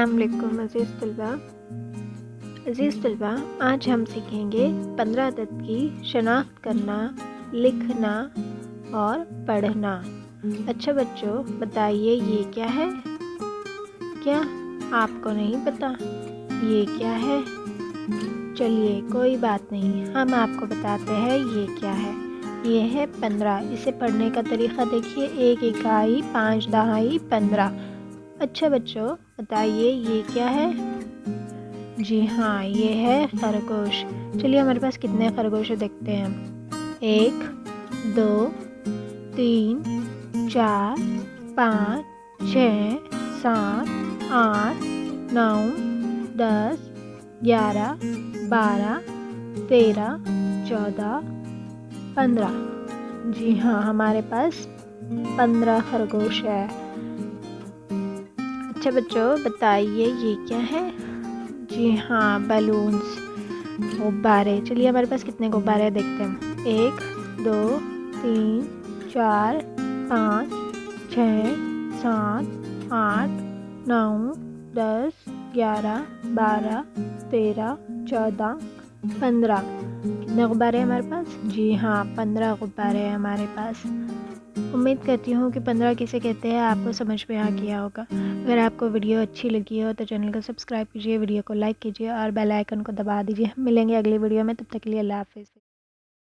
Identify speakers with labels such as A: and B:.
A: अस्सलाम वालेकुम अज़ीज़ तलबा, आज हम सीखेंगे 15 अदद की शनाख्त करना, लिखना और पढ़ना। अच्छा बच्चों, बताइए ये क्या है? क्या आपको नहीं पता ये क्या है? चलिए कोई बात नहीं, हम आपको बताते हैं ये क्या है। ये है 15। इसे पढ़ने का तरीक़ा देखिए, 1 इकाई 5 दहाई 15। अच्छा बच्चों, बताइए ये क्या है? जी हाँ, ये है खरगोश। चलिए हमारे पास कितने खरगोश है देखते हैं हम। 1 2 3 4 5 6 7 8 9 10 11 12 13 14 15। जी हाँ, हमारे पास 15 खरगोश है। अच्छा बच्चों, बताइए ये क्या है? जी हाँ, बलून्स, गुब्बारे। चलिए हमारे पास कितने गुब्बारे देखते हैं। 1 2 3 4 5 6 7 8 9 10 11 12 13 14 15। कितने गुब्बारे हैं हमारे पास? जी हाँ, 15 गुब्बारे हैं हमारे पास। उम्मीद करती हूँ कि 15 किसे कहते हैं आपको समझ में आ गया होगा। अगर आपको वीडियो अच्छी लगी हो तो चैनल को सब्सक्राइब कीजिए, वीडियो को लाइक कीजिए और बेल आइकन को दबा दीजिए। हम मिलेंगे अगली वीडियो में, तब तक के लिए अल्लाह हाफ़िज़।